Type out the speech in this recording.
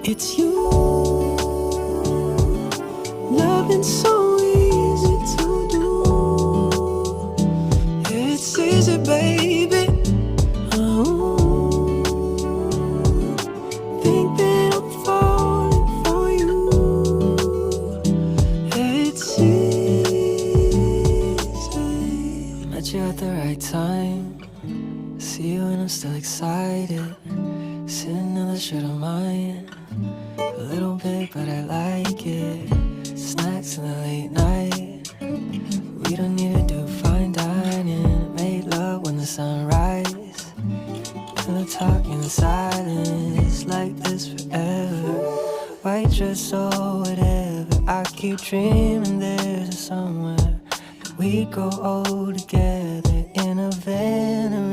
It's you. Loving so easy to do. It's easy, baby. Oh, think that I'm falling for you. It's easy. Met you at the right time. See you and I'm still excited. Sitting on the shirt of mine. A little bit, but I like it. Snacks in the late night. We don't need to do fine dining. Make love when the sun rise. Gonna talk in silence like this forever. White dress or whatever. I keep dreaming there's somewhere that we go all together in a van.